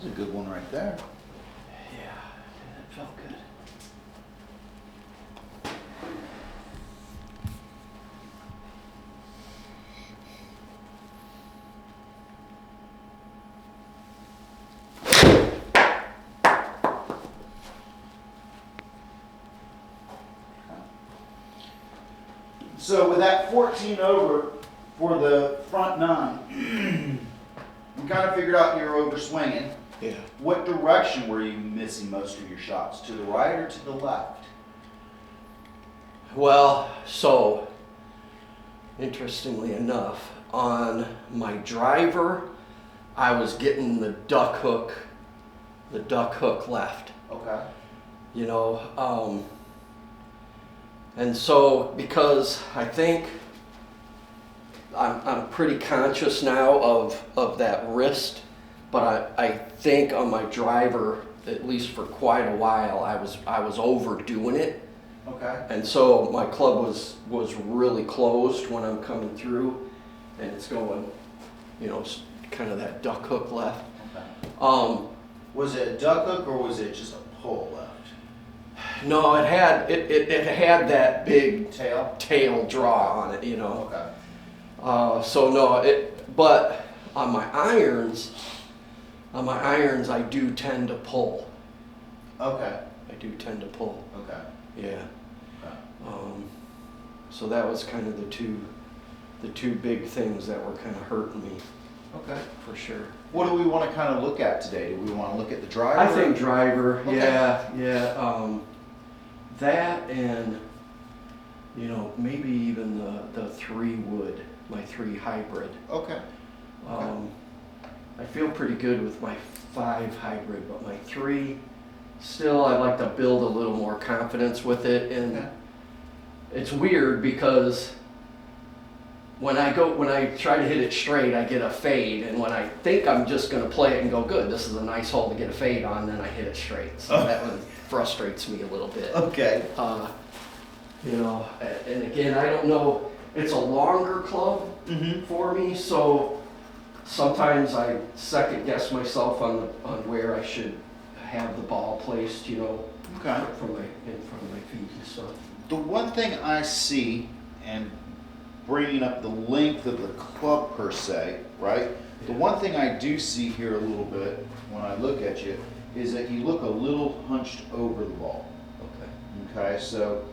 That's a good one right there. Yeah, it felt good. So with that 14 over for the front nine, we kind of figured out you're over swinging. Yeah. What direction were you missing most of your shots? To the right or to the left? Well, so, interestingly enough, on my driver, I was getting the duck hook left, Okay. you know, and so because I think I'm pretty conscious now of that wrist, but I think on my driver, at least for quite a while, I was overdoing it. Okay. And so my club was really closed when I'm coming through, and it's going, you know, kind of that duck hook left. Okay. Was it a duck hook or was it just a pull left? No, it had that big Tail? draw on it, you know. Okay. So no, but on my irons, I do tend to pull. Okay. I do tend to pull. Okay. Yeah. Okay. So that was kind of the two big things that were kind of hurting me. Okay. For sure. What do we want to kind of look at today? Do we want to look at the driver? I think driver, Okay. yeah. That and, you know, maybe even the 3 wood, my 3 hybrid. Okay. I feel pretty good with my 5 hybrid, but my 3, still I'd like to build a little more confidence with it. And Okay. it's weird because when I try to hit it straight, I get a fade, and when I think I'm just going to play it and go, good, this is a nice hole to get a fade on, then I hit it straight. So that one frustrates me a little bit. Okay. You know, and again, I don't know, it's a longer club for me, so sometimes I second guess myself on where I should have the ball placed, you know, Okay. in front of my feet and stuff. The one thing I see, and bringing up the length of the club per se, right? The Yeah. one thing I do see here a little bit when I look at you is that you look a little hunched over the ball. Okay. Okay, so,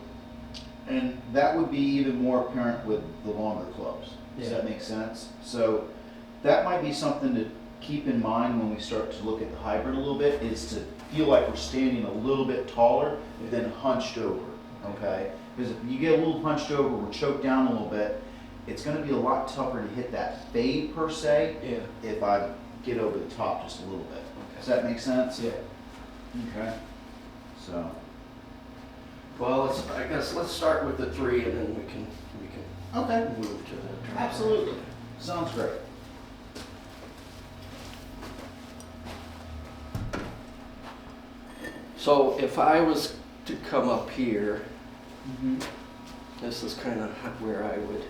and that would be even more apparent with the longer clubs. Does Yeah. that make sense? So that might be something to keep in mind when we start to look at the hybrid a little bit, is to feel like we're standing a little bit taller than hunched over, okay? Because if you get a little hunched over, we're choked down a little bit, it's gonna be a lot tougher to hit that fade per se Yeah. if I get over the top just a little bit. Does that make sense? Yeah. Okay. So, Well, I guess let's start with the 3, and then we can okay, move to the driver. absolutely. Sounds great. So if I was to come up here, Mm-hmm. this is kind of where I would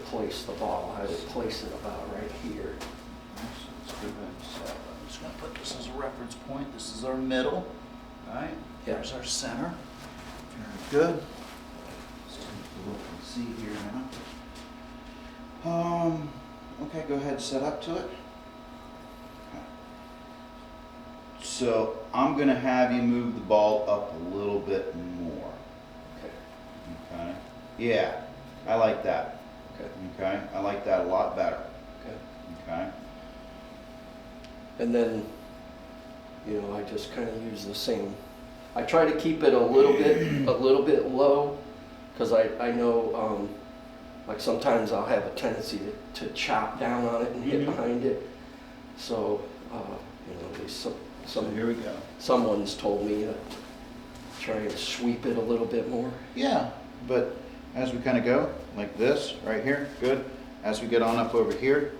place the ball. I would place it about right here. So let's go ahead and set. I'm just gonna put this as a reference point. This is our middle, all right? Yeah. There's our center. Very good. Let's take a look and see here now. Okay, go ahead and set up to it. Okay. So I'm gonna have you move the ball up a little bit more. Okay. Okay? Yeah, I like that. Okay. Okay? I like that a lot better. Okay. Okay? And then, you know, I just kind of use the same. I try to keep it a little bit low, because I know, like sometimes I'll have a tendency to chop down on it and hit behind it. So, you know, at least So here we go. someone's told me to try and sweep it a little bit more. Yeah, but as we kind of go, like this, right here, good. As we get on up over here,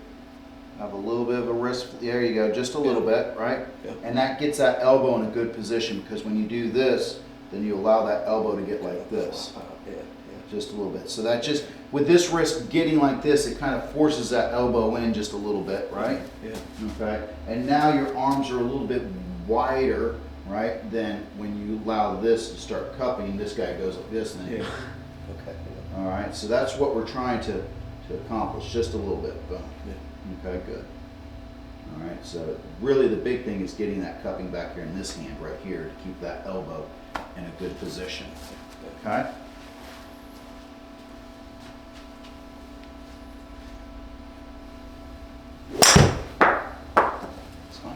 have a little bit of a wrist, there you go, just a little bit, right? Yeah. And that gets that elbow in a good position, because when you do this, then you allow that elbow to get like this. Yeah. just a little bit. So that just, with this wrist getting like this, it kind of forces that elbow in just a little bit, right? Yeah. Okay, and now your arms are a little bit wider, right? Then when you allow this to start cupping, this guy goes like this and then, Yeah. Okay. all right, so that's what we're trying to accomplish, just a little bit, boom. Yeah. Okay, good. All right, so really the big thing is getting that cupping back here in this hand right here to keep that elbow in a good position, okay? That's fine.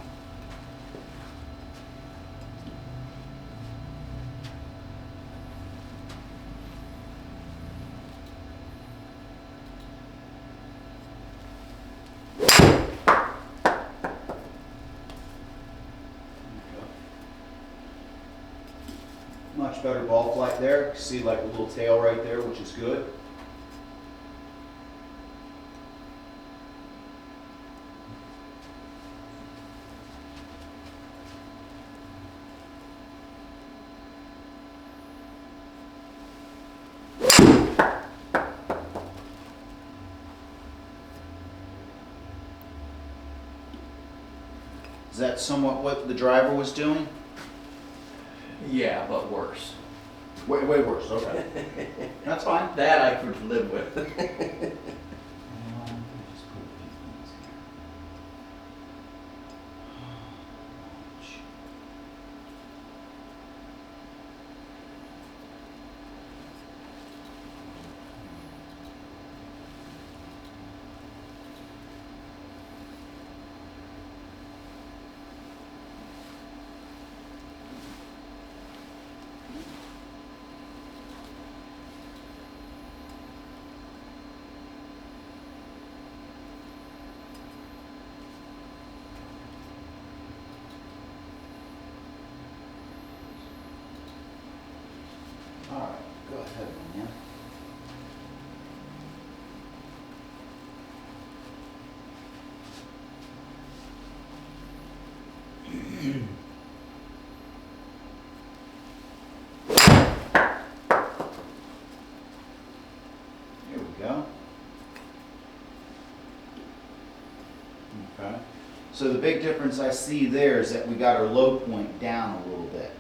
Much better ball flight there. See like a little tail right there, which is good. Is that somewhat what the driver was doing? Yeah, but worse. Way worse, okay. That's fine. That I could live with. All right, go ahead, man. Here we go. Okay. So the big difference I see there is that we got our low point down a little bit.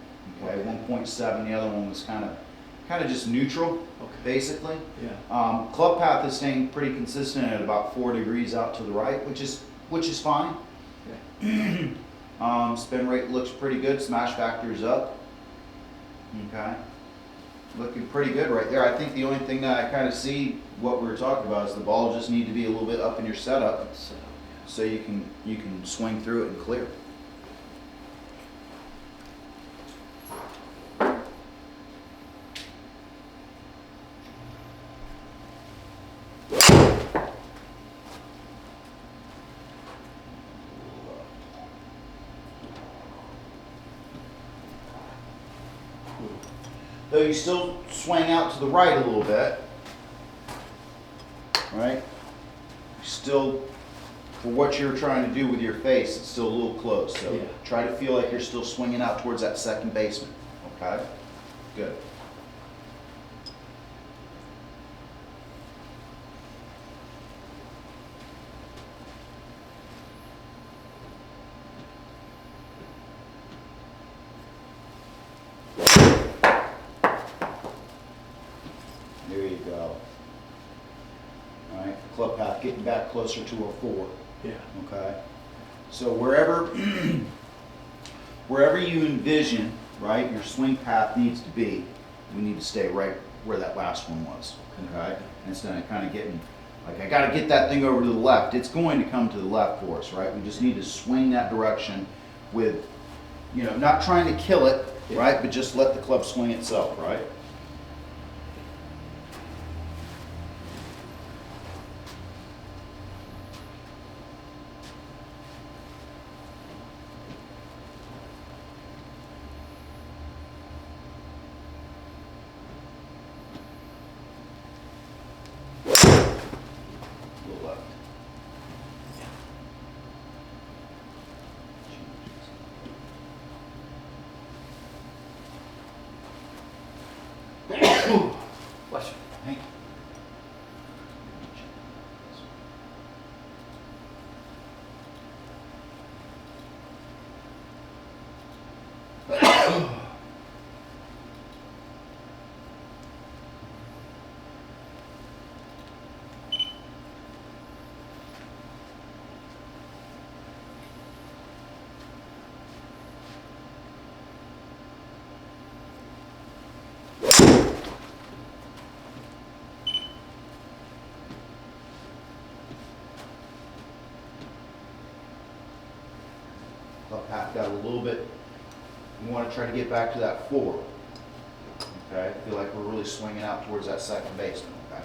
Okay, 1.7. The other one was kind of just neutral, basically. Yeah. Club path is staying pretty consistent at about 4 degrees out to the right, which is fine. Spin rate looks pretty good. Smash factor is up. Okay, looking pretty good right there. I think the only thing that I kind of see what we were talking about is the ball just need to be a little bit up in your setup, so you can swing through it and clear. Though you still swing out to the right a little bit, right? Still, for what you're trying to do with your face, it's still a little close. So Yeah. try to feel like you're still swinging out towards that second baseman. Okay? Good. There you go. All right, club path getting back closer to a 4. Yeah. Okay. So wherever you envision, right, your swing path needs to be, we need to stay right where that last one was. Okay. Instead of kind of getting like, I got to get that thing over to the left. It's going to come to the left for us, right? We just need to swing that direction with, not trying to kill it, right, but just let the club swing itself, right? Left. Bless you. Thank little bit, we want to try to get back to that 4. Okay, I feel like we're really swinging out towards that second baseman. Okay.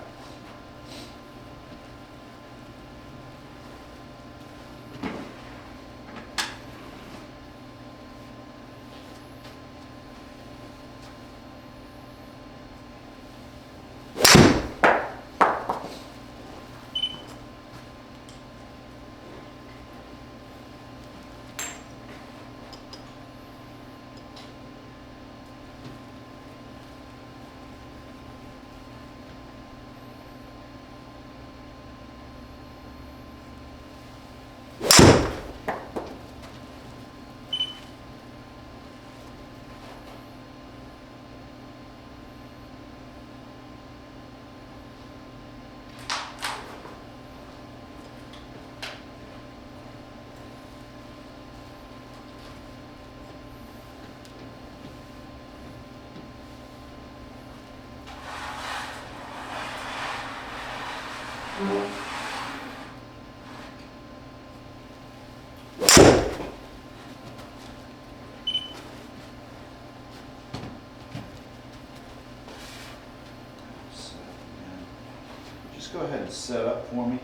Just go ahead and set up for me.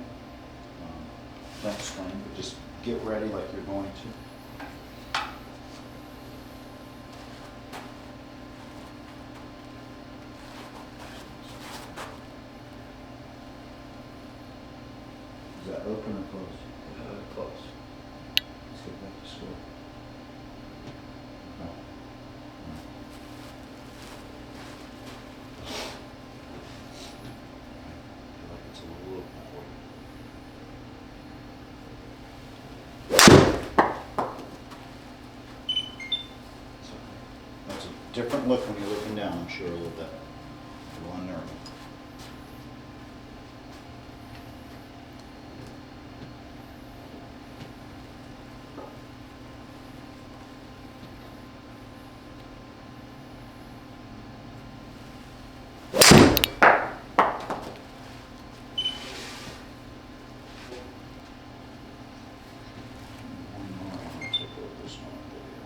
Don't swing, but just get ready like you're going to. Is that open or closed? Close. Let's get back to score. No. I feel like it's a little open for you. So, that's a different look when you're looking down, I'm sure, a little bit. A little unnerving. One more, I'll take over this one for you.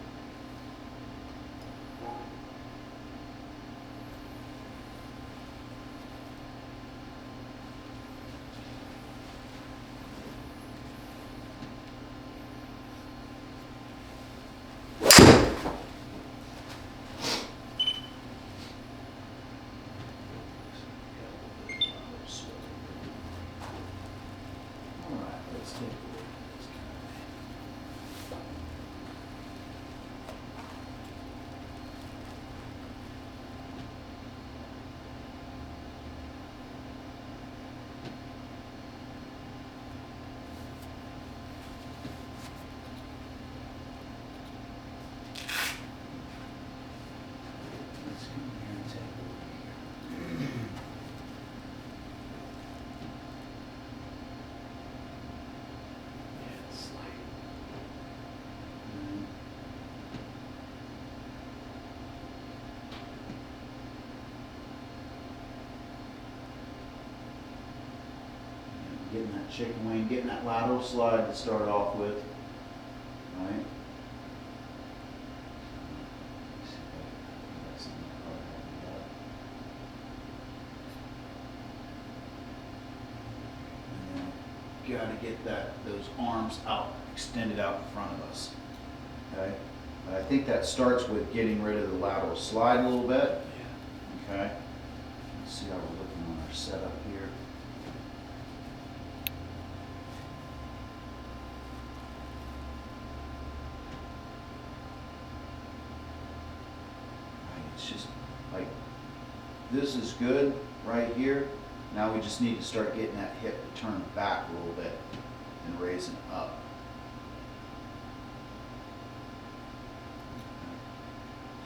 All right, let's take a look at this guy. Let's come here and take a look here. Yeah, it's like, Mm. Getting that chicken wing, getting that lateral slide to start off with, right? Let's see if I can get some color out of that. And then gotta get those arms out, extended out in front of us, okay? But I think that starts with getting rid of the lateral slide a little bit, yeah. okay? Let's see how we're looking on our setup here. Right, it's just like, this is good right here. Now we just need to start getting that hip to turn back a little bit and raising up.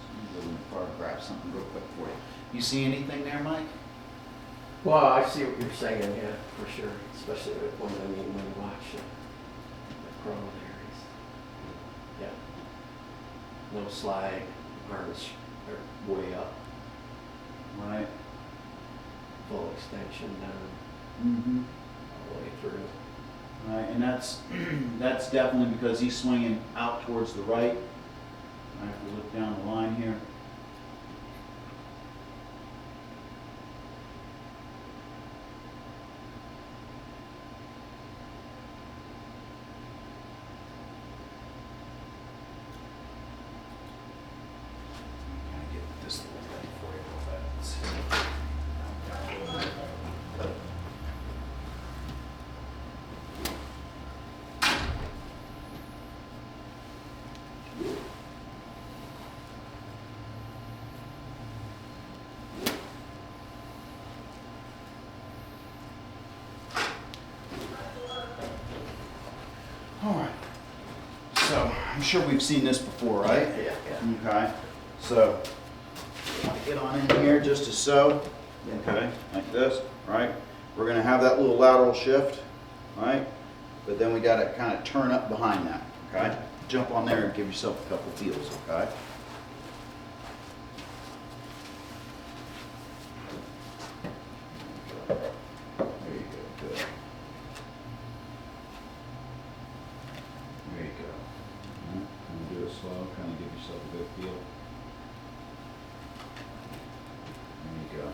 So I'm going to photograph something real quick for you. You see anything there, Mike? Well, I see what you're saying, yeah, for sure. Especially when when you watch the pro areas. Yeah. No slide, arms are way up, Right. full extension down, Mm-hmm. all the way through. Right, and that's that's definitely because he's swinging out towards the right, I have to look down the line here. Kind of get this little thing for you a little bit. Let's see. All right. So I'm sure we've seen this before, right? Yeah. Okay. So I'm gonna get on in here just to sew. Okay, like this, right? We're gonna have that little lateral shift, right? But then we gotta kind of turn up behind that, okay? Jump on there and give yourself a couple feels, okay? There you go, good. There you go. Kind of do it slow, kind of give yourself a good feel. There you go.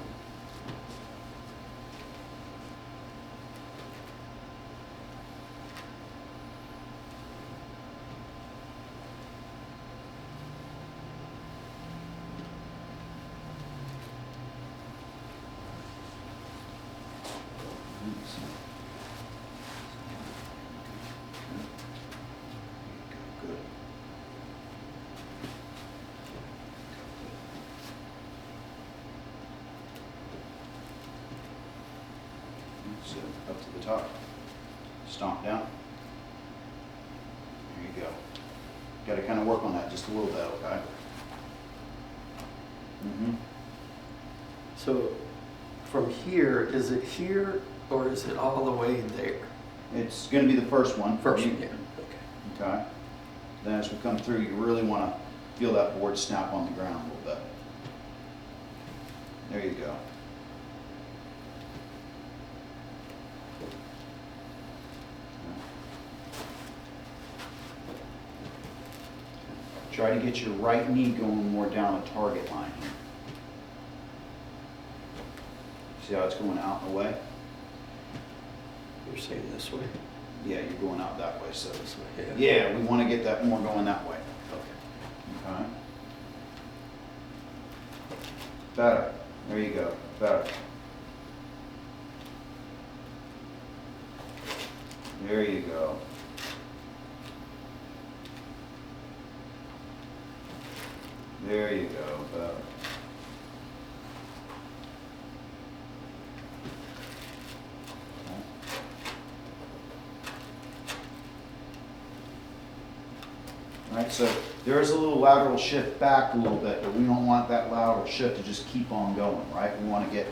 Good. So up to the top, stomp down. There you go. Got to kind of work on that just a little bit, okay? Mm-hmm. So from here, is it here or is it all the way there? It's going to be the first one. First You- one, yeah. Okay. Okay. Then as we come through, you really want to feel that board snap on the ground a little bit. There you go. Try to get your right knee going more down the target line here. See how it's going out and away? You're saying this way? Yeah, you're going out that way, so. This way, Yeah, we want to get that more going that way. Okay. Okay. Better. There you go. Better. There you go. There you go. Better. Right, so there is a little lateral shift back a little bit, but we don't want that lateral shift to just keep on going, right? We want to get